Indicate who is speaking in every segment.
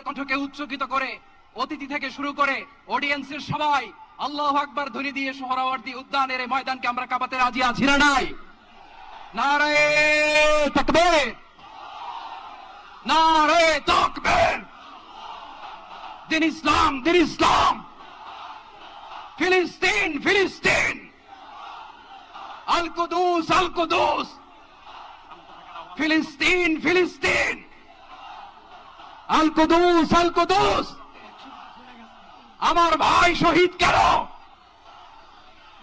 Speaker 1: কণ্ঠকে উচ্চকিত করে অতিথি থেকে শুরু করে অডিয়েন্সের সবাই আল্লাহু আকবার ধ্বনি দিয়ে সোহরাওয়ার্দী উদ্যানের এই ময়দানকে আমরা কাঁপাতে রাজি আছি না নাই? নারে তাকবীর, নারে তাকবীর। দিন ইসলাম, দিন ইসলাম। ফিলিস্তিন, ফিলিস্তিন। আল কুদুস, আল কুদুস। ফিলিস্তিন, ফিলিস্তিন। আল কুদুস, আল কুদুস। আমার ভাই শহীদ কেন?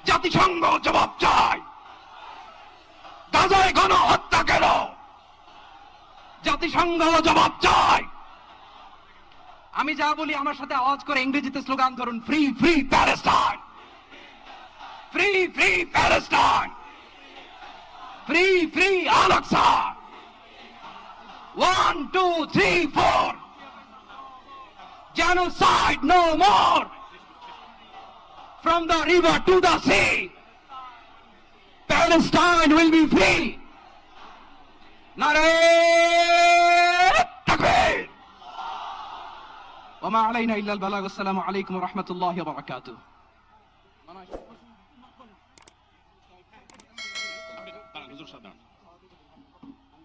Speaker 1: জাতিসংঘ জবাব চায়। গাজায় গণহত্যা কেন? জাতিসংঘ জবাব চায়। আমি যা বলি আমার সাথে আওয়াজ করে ইংরেজিতে স্লোগান ধরুন, free free Palestine, free free Palestine, free free Al Aqsa. 1 2 3 4, genocide no more. From the river to the sea, Palestine will be free. Nare takbir. وما علينا إلا البلاغ. السلام عليكم ورحمة الله وبركاته.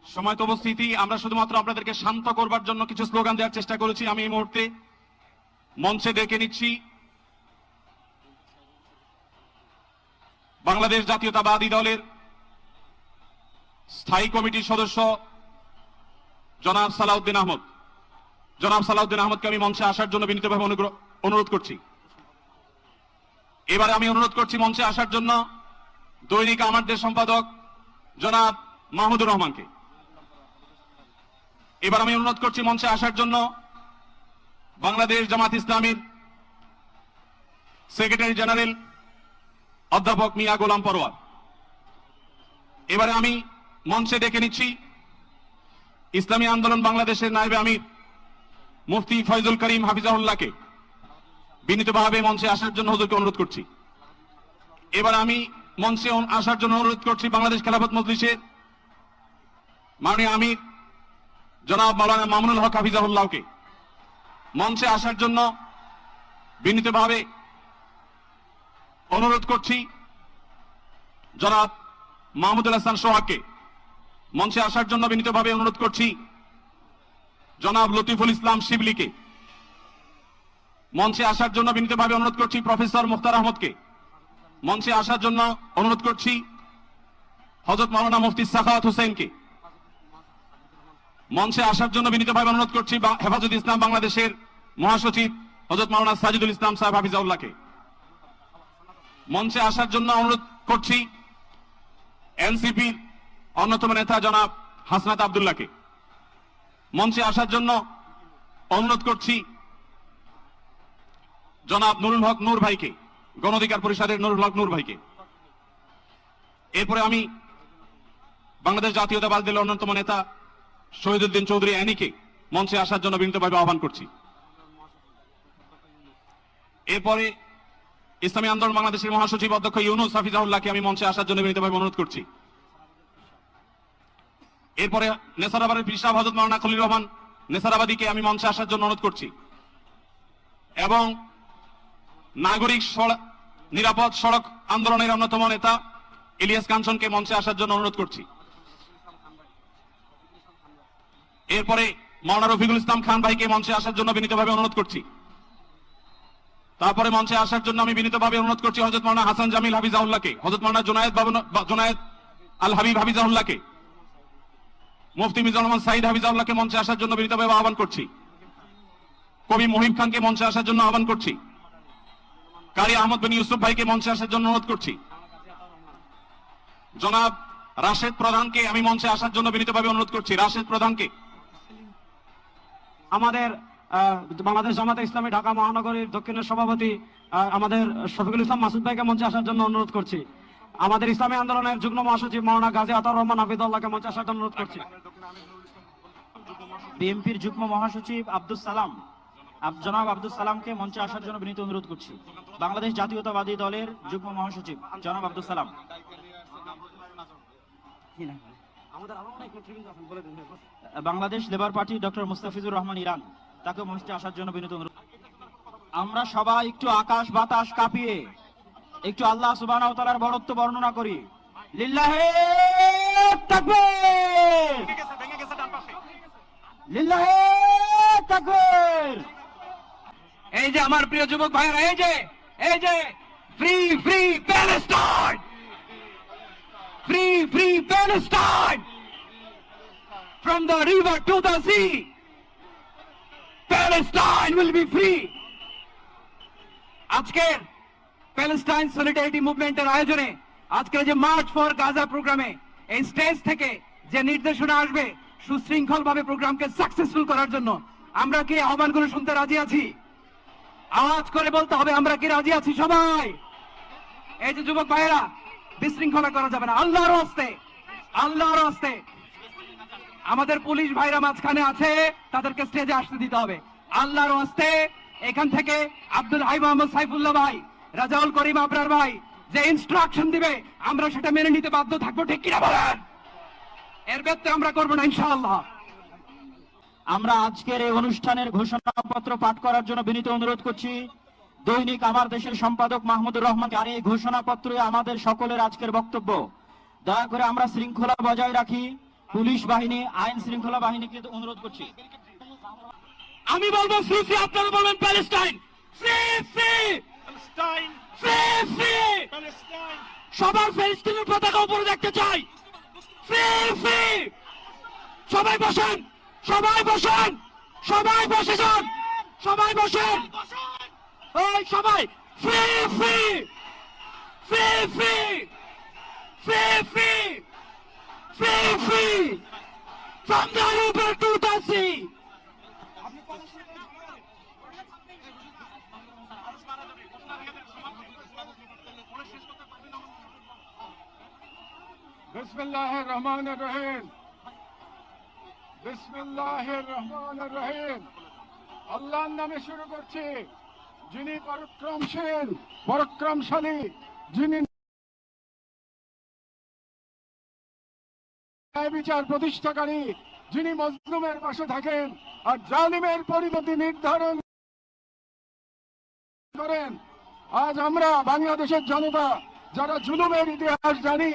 Speaker 2: সময় তো উপস্থিতি, আমরা শুধুমাত্র আপনাদেরকে শান্ত করবার জন্য কিছু স্লোগান দেওয়ার চেষ্টা করেছি। আমি এই মুহূর্তে মঞ্চে ডেকে নিচ্ছি বাংলাদেশ জাতীয়তাবাদী দলের স্থায়ী কমিটির সদস্য জনাব সালাউদ্দিন আহমদ। জনাব সালাউদ্দিন আহমদকে আমি মঞ্চে আসার জন্য বিনীতভাবে অনুরোধ করছি। এবারে আমি অনুরোধ করছি মঞ্চে আসার জন্য দৈনিক আমার দেশ সম্পাদক জনাব মাহমুদুর রহমানকে। এবার আমি অনুরোধ করছি মঞ্চে আসার জন্য বাংলাদেশ জামাত ইসলামীর সেক্রেটারি জেনারেল অধ্যাপক মিয়া গোলাম পরোয়ার। এবারে আমি মঞ্চে ডেকে নিচ্ছি ইসলামী আন্দোলন বাংলাদেশের নায়েবে আমির মুফতি ফয়জুল করিম হাফিজাহুল্লাহকে। বিনীতভাবে মঞ্চে আসার জন্য হুজুরকে অনুরোধ করছি। এবার আমি মঞ্চে আসার জন্য অনুরোধ করছি বাংলাদেশ খেলাফত মজলিসের মাননীয় আমির জনাব মাওলানা মামুনুল হক হাফিজাহুল্লাহকে মঞ্চে আসার জন্য বিনীতভাবে অনুরোধ করছি। জনাব মাহমুদুল হাসান সোহাগকে মঞ্চে আসার জন্য বিনীতভাবে অনুরোধ করছি। জনাব লতিফুল ইসলাম শিবলিকে মঞ্চে আসার জন্য বিনীতভাবে অনুরোধ করছি। প্রফেসর মুখতার আহমদকে মঞ্চে আসার জন্য অনুরোধ করছি। হযরত মাওলানা মুফতি সাখাওয়াত হোসেনকে মঞ্চে আসার জন্য বিনীতভাবে অনুরোধ করছি। হেফাজত ইসলাম বাংলাদেশের মহাসচিব হযরত মাওলানা সাজিদুল ইসলাম সাহেব হাফিজাউল্লাহকে মঞ্চে আসার জন্য অনুরোধ করছি। এনসিপির অন্যতম নেতা জনাব হাসনাত আব্দুল্লাহকে মঞ্চে আসার জন্য অনুরোধ করছি। জনাব নুরুল হক নূর ভাইকে, গণ অধিকার পরিষদের নুরুল হক নূর ভাইকে। এরপরে আমি বাংলাদেশ জাতীয়তাবাদী দলের অন্যতম নেতা শহীদুদ্দিন চৌধুরী অ্যানিকে মঞ্চে আসার জন্য বিনীতভাবে আহ্বান করছি। এরপরে ইসলামী আন্দোলন বাংলাদেশের মহাসচিব অধ্যক্ষ ইউনুস হাফিজাহুল্লাহকে আমি মঞ্চে আসার জন্য বিনীতভাবে অনুরোধ করছি। এরপরে নেসারাবাদের পীর সাহেব হযরত মাওলানা খলিল রহমান নেসারাবাদীকে আমি মঞ্চে আসার জন্য অনুরোধ করছি এবং নাগরিক নিরাপদ সড়ক আন্দোলনের অন্যতম নেতা ইলিয়াস কাঞ্চনকে মঞ্চে আসার জন্য অনুরোধ করছি। এরপরে মাওলানা রফিকুল ইসলাম খান ভাইকে মঞ্চে আসার জন্য বিনীতভাবে অনুরোধ করছি। তারপরে মঞ্চে আসার জন্য আমি বিনীতভাবে অনুরোধ করছি হযরত মাওলানা হাসান জামিল হাফিজাহুল্লাহকে, হযরত মাওলানা জুনায়েদ আল হাবিব হাফিজাহুল্লাহকে, মুফতি মিজানুর রহমান সাঈদ হাফিজাহুল্লাহকে মঞ্চে আসার জন্য বিনীতভাবে আহ্বান করছি। কবি মহিব খানকে মঞ্চে আসার জন্য আহ্বান করছি। কারি আহমদ বিন ইউসুফ ভাইকে মঞ্চে আসার জন্য অনুরোধ করছি। জনাব রাশেদ প্রধানকে আমি মঞ্চে আসার জন্য বিনীতভাবে অনুরোধ করছি। রাশেদ প্রধানকে।
Speaker 3: আমাদের বাংলাদেশ জামাতে ইসলামী ঢাকা মহানগরীর দক্ষিণের সভাপতি আমাদের শফিকুল ইসলাম মাসুদ ভাইকে মঞ্চে আসার জন্য অনুরোধ করছি। আমাদের ইসলামী আন্দোলনের যুগ্ম মহাসচিব মাওলানা গাজী আতাউর রহমান হাফিজাহুল্লাহকে মঞ্চে আসার জন্য অনুরোধ করছি।
Speaker 4: বিএনপির যুগ্ম মহাসচিব আব্দুল সালাম জনাব আব্দুল সালামকে মঞ্চে আসার জন্য বিনীত অনুরোধ করছি। বাংলাদেশ জাতীয়তাবাদী দলের যুগ্ম মহাসচিব জনাব Abdul Salam. Bangladesh labour party doctor Mustafizur Rahman Iran. তাকে মঞ্চে আসার জন্য বিনীত অনুরোধ। আমরা সবাই একটু আকাশ বাতাস কাঁপিয়ে একটু আল্লাহ সুবহানাহু ওয়া তাআলার বড়ত্ব বর্ণনা করি। লিল্লাহে তাকবীর, লিল্লাহে তাকবীর।
Speaker 1: এই যে আমার প্রিয় যুবক ভাইরা, এই যে free free Palestine, free free Palestine, from the river to the sea, Palestine will be free. আজকের প্যালেস্টাইন সলিডারিটি মুভমেন্টের আয়োজনে আজকের যে মার্চ ফর গাজা প্রোগ্রামে এই স্টেজ থেকে যে নির্দেশনা আসবে সুশৃঙ্খল ভাবে প্রোগ্রামকে সাকসেসফুল করার জন্য, আমরা কি আহ্বানগুলো শুনতে রাজি আছি? আওয়াজ করে বলতে হবে আমরা কি রাজি আছি সবাই? এই যে যুবক ভাইয়েরা, বিশৃঙ্খলা করা যাবে না, আল্লাহর হস্তে, আল্লাহর হস্তে। আমাদের পুলিশ ভাইরা মাঝখানে আছে, তাদেরকে স্টেজে আসতে দিতে হবে আল্লাহর হস্তে। এখান থেকে আব্দুল হাই মোহাম্মদ সাইফুল্লাহ ভাই, রাজাউল করিম আবরার ভাই যে ইনস্ট্রাকশন দিবে আমরা সেটা মেনে নিতে বাধ্য থাকবো, ঠিক কিনা বলেন? এর ব্যত্যয় আমরা করবো না ইনশাআল্লাহ।
Speaker 4: আমরা আজকের এই অনুষ্ঠানের ঘোষণাপত্র পাঠ করার জন্য বিনীত অনুরোধ করছি দৈনিক আমার দেশের সম্পাদক মাহমুদুর রহমান। আর এই ঘোষণাপত্রে আমাদের সকলের আজকের বক্তব্য। দয়া করে আমরা শৃঙ্খলা বজায় রাখি। পুলিশ বাহিনী, আইন শৃঙ্খলা বাহিনীকে অনুরোধ করছি।
Speaker 1: আমি বলবো ফ্রি ফ্রি, আপনারা বলবেন Palestine, free free Palestine, free free Palestine. সবার ফিলিস্তিনের পতাকা উপরে দেখতে চাই, ফ্রি ফ্রি। সবাই বসেন, সবাই বসেন, সবাই বসে যান, সবাই বসেন, ওই সবাই free free, free free, free free, free free, from the river to the sea.
Speaker 5: বিসমিল্লাহির রহমানির রহিম, বিসমিল্লাহির রহমানির রহিম। আল্লাহর নামে শুরু করছি, যিনি পরাক্রমশীল, পরাক্রমশালী, যিনি ন্যায় বিচার প্রতিষ্ঠাকারী, যিনি মজলুমের পাশে থাকেন আর জালিমের পরিণতি নির্ধারণ করেন। আজ আমরা বাংলাদেশের জনতা যারা জুলুমের ইতিহাস জানি,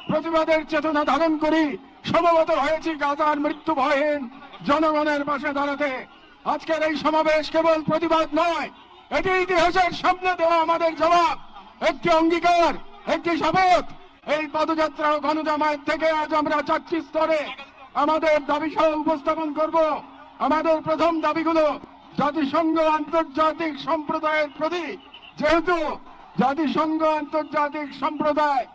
Speaker 5: প্রতিবাদের চেতনা ধারণ করি, সমবেত হয়েছি গাজার মৃত্যু ভয়হীন জনগণের পাশে দাঁড়াতে। আজকের এই সমাবেশ কেবল প্রতিবাদ নয়, এটি ইতিহাসের সামনে দেওয়া আমাদের জবাব, একটি অঙ্গীকার, একটি শপথ। এই পদযাত্রা ও গণজামায়াত থেকে আজ আমরা 4টি স্তরে আমাদের দাবি সহ উপস্থাপন করব। আমাদের প্রথম দাবিগুলো জাতিসংঘ আন্তর্জাতিক সম্প্রদায়ের প্রতি, যেহেতু জাতিসংঘ আন্তর্জাতিক সম্প্রদায়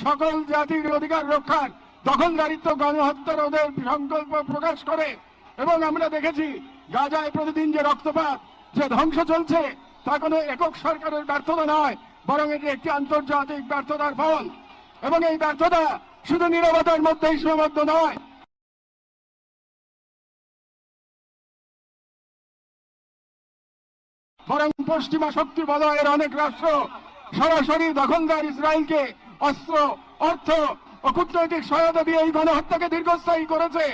Speaker 5: সকল জাতির অধিকার রক্ষার, দখলদারিত্ব, গণহত্যা রোধের সংকল্প প্রকাশ করে, এবং আমরা দেখেছি গাজায় প্রতিদিন যে রক্তপাত, যে ধ্বংস চলছে, তা কোনো একক সরকারের ব্যর্থতা নয়, বরং এটি একটি আন্তর্জাতিক ব্যর্থতার ফল। এবং এই ব্যর্থতা শুধু নীরবতার মধ্যেই সীমাবদ্ধ নয়, বরং পশ্চিমা শক্তি বলয়ের অনেক রাষ্ট্র সরাসরি দখলদার ইসরায়েলকে অস্ত্র, অর্থ ও কূটনৈতিক সহায়তা দিয়ে এই গণহত্যাকে দীর্ঘস্থায়ী করেছে।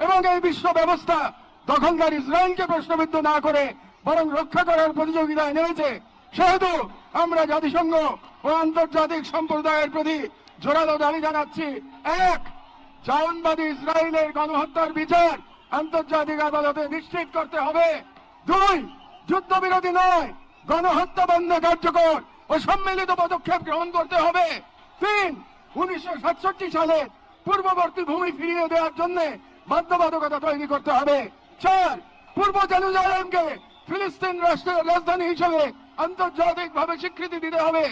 Speaker 5: এবং এই বিশ্ব ব্যবস্থা দখলদার ইসরায়েলকে প্রশ্নবিদ্ধ না করে বরং রক্ষা করার প্রতিযোগিতায় নেমেছে। সেহেতু আমরা জাতিসংঘ ও আন্তর্জাতিক সম্প্রদায়ের প্রতি জোরালো দাবি জানাচ্ছি, 1. জায়নবাদী ইসরায়েলের গণহত্যার বিচার আন্তর্জাতিক আদালতে নিশ্চিত করতে হবে। 2. যুদ্ধবিরতি নয়, গণহত্যা বন্ধ কার্যকর ও সম্মিলিত পদক্ষেপ গ্রহণ করতে হবে। 3. 1967 সালে পূর্ববর্তী ভূমি ফিরিয়ে দেওয়ার জন্য বাধ্যবাধকতা তৈরি করতে হবে। 4. পূর্ব জেরুজালেমকে ফিলিস্তিন রাষ্ট্রের রাজধানী হিসেবে আন্তর্জাতিকভাবে স্বীকৃতি দিতে হবে।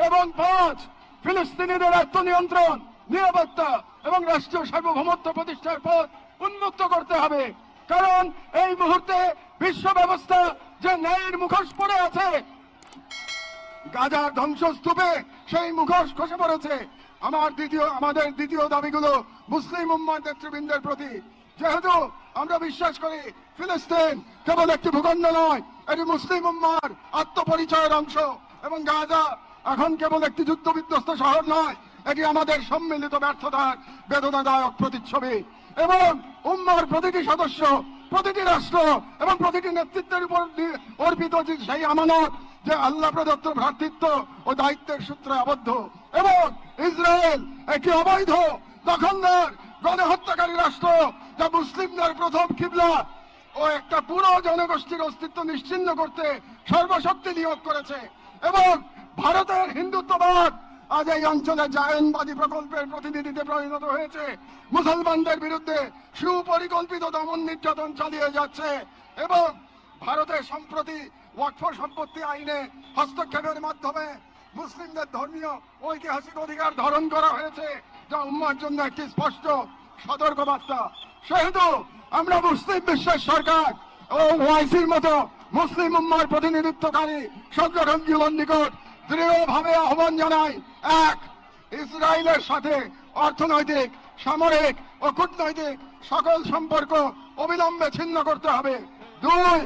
Speaker 5: এবং 5. ফিলিস্তিনিদের আত্মনিয়ন্ত্রণ, নিরাপত্তা এবং রাষ্ট্রীয় সার্বভৌমত্ব প্রতিষ্ঠার পথ উন্মুক্ত করতে হবে। কারণ এই মুহূর্তে বিশ্ব ব্যবস্থা যে ন্যায়ের মুখোশ পড়ে আছে, গাজার ধ্বংসস্তূপে সেই মুখোশ খসে পড়েছে। আমাদের দ্বিতীয় দাবিগুলো মুসলিম উম্মার নেতৃবৃন্দের প্রতি। যেহেতু আমরা বিশ্বাস করি ফিলিস্তিন কেবল একটি ভূখণ্ড নয়, এটি মুসলিম উম্মার আত্মপরিচয়ের অংশ, এবং গাজা এখন কেবল একটি যুদ্ধ বিধ্বস্ত শহর নয়, এটি আমাদের সম্মিলিত ব্যর্থতার বেদনাদায়ক প্রতিচ্ছবি। এবং উম্মার প্রতিটি সদস্য প্রতিটি রাষ্ট্র এবং প্রতিটি নেতৃত্বের উপর অর্পিত যে সেই আমানত যে আল্লাহ প্রদত্ত ভ্রাতৃত্ব ও দায়িত্বের সূত্রে আবদ্ধ। এবং ইসরায়েল একটি অবৈধ দখলদার গণহত্যাকারী রাষ্ট্র, যা মুসলিমদের প্রথম কিবলা ও একটা পুরো জনগোষ্ঠীর অস্তিত্ব নিশ্চিহ্ন করতে সর্বশক্তি নিয়োগ করেছে। এবং ভারতের হিন্দুত্ববাদ আজ এই অঞ্চলে জায়নবাদী প্রকল্পের প্রতিনিধিতে পরিণত হয়েছে, মুসলমানদের বিরুদ্ধে সুপরিকল্পিত দমন নির্যাতন চালিয়ে যাচ্ছে। এবং ভারতের সম্প্রতি ওয়াকফ সম্পত্তি আইনে হস্তক্ষেপের মাধ্যমে মুসলিমদের ধর্মীয় ঐতিহাসিক অধিকার ধারণ করা হয়েছে, যা উম্মার জন্য একটি স্পষ্ট সতর্কবার্তা। সেহেতু আমরা মুসলিম বিশ্বের সরকার ও ওআইসির মতো মুসলিম উম্মার প্রতিনিধিত্বকারী সংগঠনগুলোর নিকট দৃঢ়ভাবে আহ্বান জানাই, এক, ইসরায়েলের সাথে অর্থনৈতিক, সামরিক ও কূটনৈতিক সকল সম্পর্ক অবিলম্বে ছিন্ন করতে হবে। দুই,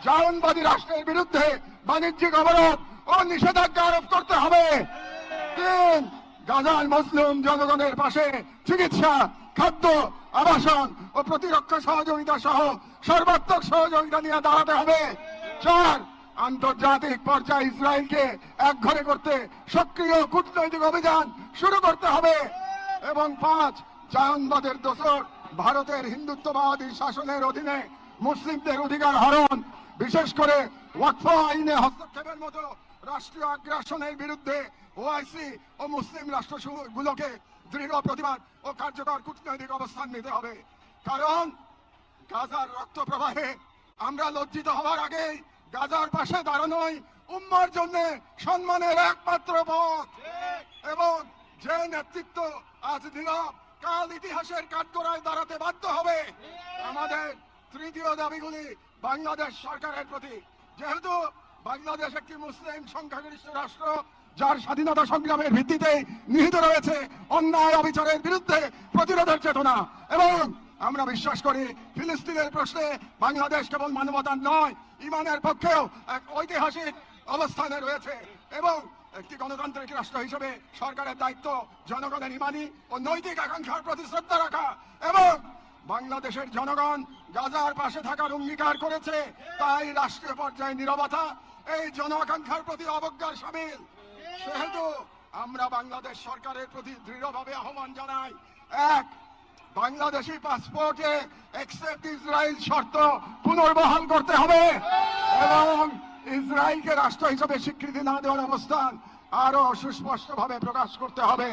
Speaker 5: জায়নবাদী রাষ্ট্রের বিরুদ্ধে বাণিজ্যিক অবরোধ ও নিষেধাজ্ঞা আরোপ করতে হবে। তিন, গাজার মুসলিম জনগণের পাশে চিকিৎসা, খাদ্য, আবাসন ও প্রতিরক্ষা সহযোগিতা সহ সর্বাত্মক সহযোগিতা নিয়ে দাঁড়াতে হবে। চার, আন্তর্জাতিক পর্যায়ে ইসরায়েলকে একঘরে করতে সক্রিয় কূটনৈতিক অভিযান শুরু করতে হবে। এবং পাঁচ, জায়নবাদের দোসর ভারতের হিন্দুত্ববাদী শাসনের অধীনে মুসলিমদের অধিকার হরণ, বিশেষ করে ওয়াকফ আইনে হস্তক্ষেপের মতো রাষ্ট্রীয় আগ্রাসনের বিরুদ্ধে ওআইসি ও মুসলিম রাষ্ট্রগুলোকে দৃঢ় প্রতিবাদ ও কার্যকর কূটনৈতিক অবস্থান নিতে হবে। কারণ গাজার রক্ত প্রবাহে আমরা লজ্জিত হওয়ার আগেই গাজার পাশে দাঁড়ানোই উম্মার জন্য সম্মানের একমাত্র পথ। এবং যে নেতৃত্ব আজ নীরব, কাল ইতিহাসের কাঠগড়ায় দাঁড়াতে বাধ্য হবে। আমাদের তৃতীয় দাবিগুলি বাংলাদেশ সরকারের প্রতি। যেহেতু বাংলাদেশ একটি মুসলিম সংখ্যাগরিষ্ঠ রাষ্ট্র, যার স্বাধীনতা সংগ্রামের ভিত্তিতে নিহিত রয়েছে অন্যায় অবিচারের বিরুদ্ধে প্রতিরোধের চেতনা, এবং আমরা বিশ্বাস করি ফিলিস্তিনের প্রশ্নে বাংলাদেশ কেবল মানবতার নয়, ইমানের পক্ষেও এক ঐতিহাসিক অবস্থানে রয়েছে। এবং একটি গণতান্ত্রিক রাষ্ট্র হিসেবে সরকারের দায়িত্ব জনগণের ইমানি ও নৈতিক আকাঙ্ক্ষার প্রতি শ্রদ্ধা রাখা। এবং বাংলাদেশের জনগণ গাজার পাশে থাকার অঙ্গীকার করেছে, তাই রাষ্ট্রীয় পর্যায়ে নীরবতা এই জন আকাঙ্ক্ষার প্রতি অবজ্ঞার সামিল। সেহেতু আমরা বাংলাদেশ সরকারের প্রতি দৃঢ়ভাবে আহ্বান জানাই, এক, বাংলাদেশি পাসপোর্টে অ্যাকসেপ্ট ইসরায়েল শর্ত পুনর্বহাল করতে হবে এবং ইসরায়েলকে রাষ্ট্র হিসেবে স্বীকৃতি না দেওয়ার অবস্থান আরো সুস্পষ্টভাবে প্রকাশ করতে হবে।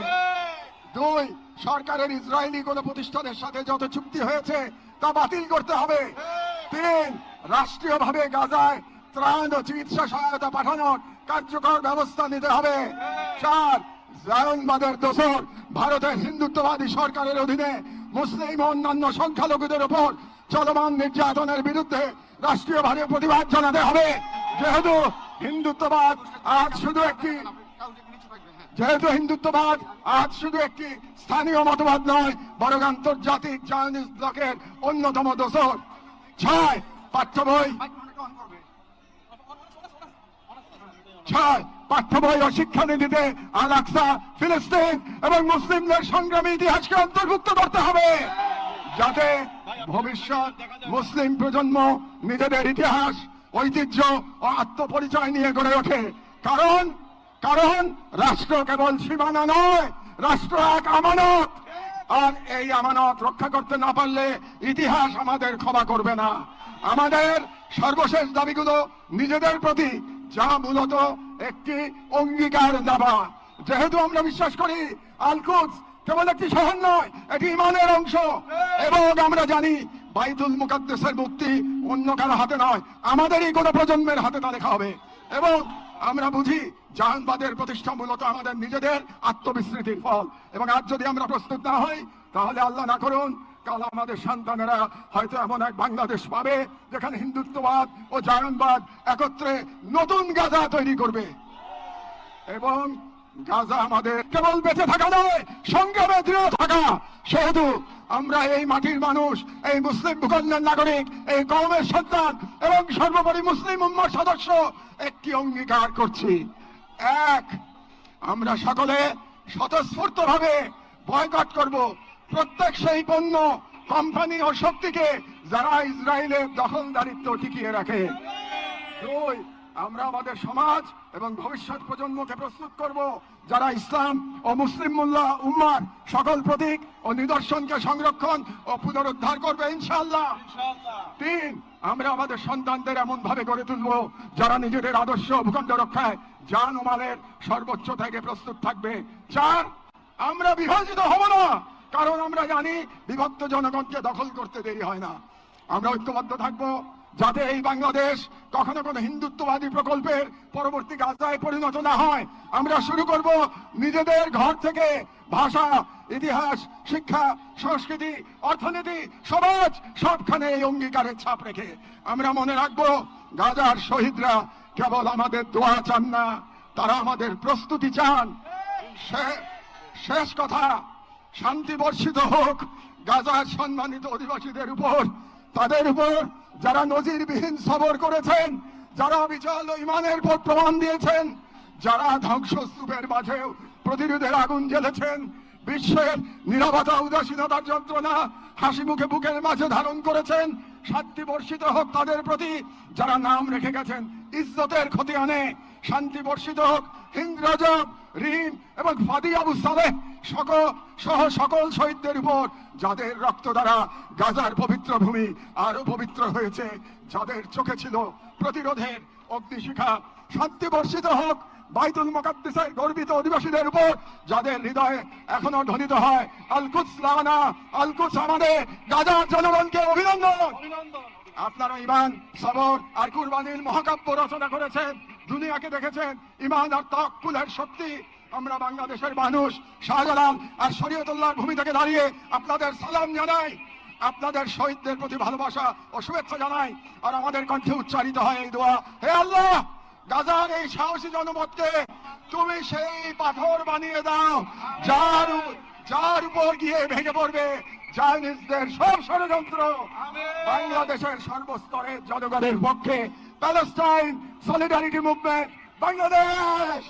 Speaker 5: দুই, সরকারের ইসরায়েলি কোন প্রতিষ্ঠানের সাথে যত চুক্তি হয়েছে তা বাতিল করতে হবে। তিন, রাষ্ট্রীয়ভাবে গাজায় ত্রাণ ও চিকিৎসা সহায়তা পাঠানোর কার্যকর ব্যবস্থা নিতে হবে। চার, জায়নবাদের দোসর ভারতের হিন্দুত্ববাদী সরকারের অধীনে মুসলিম ও অন্যান্য সংখ্যালঘুদের উপর চলমান নির্যাতনের বিরুদ্ধে রাষ্ট্রীয়ভাবে প্রতিবাদ জানাতে হবে। যেহেতু হিন্দুত্ববাদ আজ শুধু একটি স্থানীয় মতবাদ নয়, বরং আন্তর্জাতিক জায়নিস্ট ব্লকের অন্যতম দোসর। ছয়, পাঠ্য বই ও শিক্ষানীতিতে আল আকসা, ফিলিস্তিন এবং মুসলিমদের সংগ্রামী ইতিহাসকে অন্তর্ভুক্ত করতে হবে, যাতে ভবিষ্যৎ মুসলিম প্রজন্ম নিজেদের ইতিহাস, ঐতিহ্য ও আত্মপরিচয় নিয়ে গড়ে ওঠে। কারণ রাষ্ট্র কেবল সীমানা নয়, রাষ্ট্র এক আমানত, আর এই আমানত রক্ষা করতে না পারলে ইতিহাস আমাদের ক্ষমা করবে না। আমাদের সর্বশেষ দাবিগুলো নিজেদের প্রতি, যা মূলত একটি অঙ্গীকার দাবা। যেহেতু আমরা বিশ্বাস করি আল কুদস কেবল একটি শহর নয়, এটি ইমানের অংশ, এবং আমরা জানি বাইতুল মুকাদ্দাসের মুক্তি অন্য কারো হাতে নয়, আমাদেরই কোনো প্রজন্মের হাতে তা লেখা হবে। এবং আমরা বুঝি জায়নবাদের প্রতিষ্ঠা মূলত আমাদের নিজেদের আত্মবিস্মৃতির ফল, এবং আজ যদি আমরা প্রস্তুত না হই, তাহলে আল্লাহ না করুন কাল আমাদের সন্তানেরা হয়তো এমন এক বাংলাদেশ পাবে যেখানে হিন্দুত্ববাদ ও জায়নবাদ একত্রে নতুন গাজা তৈরি করবে। এবং গাজা আমাদের কেবল বেঁচে থাকা নয়, সংগ্রামে দৃঢ় থাকা। সেহেতু আমরা এই মাটির মানুষ, এই মুসলিম ভূখণ্ডের নাগরিক, এই কওমের সন্তান এবং সর্বোপরি মুসলিম উম্মার সদস্য একটি অঙ্গীকার করছি, এক, আমরা সকলে স্বতঃস্ফূর্তভাবে বয়কট করব প্রত্যেক সেই পণ্য, কোম্পানি ও শক্তিকে যারা ইসরায়েলের দখলদারিত্ব টিকিয়ে রাখে। দুই, আমরা আমাদের সমাজ এবং ভবিষ্যৎ প্রজন্মকে প্রস্তুত করব যারা ইসলাম ও মুসলিম উম্মার সকল প্রতীক ও নিদর্শনকে সংরক্ষণ ও পুনরুদ্ধার করবে ইনশাআল্লাহ। তিন, আমরা আমাদের সন্তানদের এমন ভাবে গড়ে তুলব যারা নিজেদের আদর্শ ভূখণ্ড রক্ষায় জান ও মালের সর্বোচ্চ থেকে প্রস্তুত থাকবে। চার, আমরা বিভাজিত হব না, কারণ আমরা জানি বিভক্ত জনগণকে দখল করতে দেরি হয় না। আমরা ঐক্যবদ্ধ থাকবো যাতে এই বাংলাদেশ কখনো কোনো হিন্দুত্ববাদী প্রকল্পের পরবর্তী গাজায় পরিণত না হয়। আমরা শুরু করব নিজেদের ঘর থেকে, ভাষা, ইতিহাস, শিক্ষা, সংস্কৃতি, অর্থনীতি, সমাজ সবখানে এই অঙ্গীকারের ছাপ রেখে। আমরা মনে রাখবো গাজার শহীদরা কেবল আমাদের দোয়া চান না, তারা আমাদের প্রস্তুতি চান। শেষ কথা, শান্তি বর্ষিত হোক গাজার সম্মানিত অধিবাসীদের উপর, তাদের উপর যারা নজিরবিহীন সবর করেছেন, যারা অবিচল ইমানের পর প্রমাণ দিয়েছেন, যারা ধ্বংসস্তূপের মাঝেও প্রতিরোধের আগুন জ্বেলেছেন, বিশ্বের নীরবতা উদাসীনতার যন্ত্রণা হাসি মুখে বুকের মাঝে ধারণ করেছেন। শান্তি বর্ষিত হোক তাদের প্রতি যারা নাম রেখে গেছেন ইজ্জতের খতিয়ানে। শান্তি বর্ষিত হোক হিন্দ রজব, রিম এবং ফাদি আবু সালেহ সহ সকল শহীদদের উপর, যাদের রক্ত দ্বারা গাজার পবিত্র ভূমি আরো পবিত্র হয়েছে, যাদের চোখে ছিল প্রতিরোধের অগ্নিশিখা। শান্তি বর্ষিত হোক বাইতুল মুকাদ্দাসের গর্বিত অধিবাসীদের উপর, যাদের হৃদয়ে এখনো ধ্বনিত হয় আল কুদস লানা, আল কুদস আমাদের। গাজার জনগণকে অভিনন্দন। আপনারা ইমান, সবর আর কুরবানির মহাকাব্য রচনা করেছেন, দুনিয়াকে দেখেছেন ইমান আর তাওয়াক্কুলের শক্তি। আমরা বাংলাদেশের মানুষ শাহজালাল আর শরীয়তুল্লাহর ভূমি থেকে দাঁড়িয়ে আপনাদের সালাম জানাই, আপনাদের শহীদদের প্রতি ভালোবাসা ও শুভেচ্ছা জানাই। আর আমাদের কণ্ঠে উচ্চারিত হয় এই দোয়া, হে আল্লাহ, গাজার এই সাহসী জনপদকে তুমি সেই পাথর বানিয়ে দাও যার উপর গিয়ে ভেঙে পড়বে জায়নিস্টদের সব ষড়যন্ত্র। বাংলাদেশের সর্বস্তরের জনগণের পক্ষে প্যালেস্টাইন সলিডারিটি মুভমেন্ট বাংলাদেশ।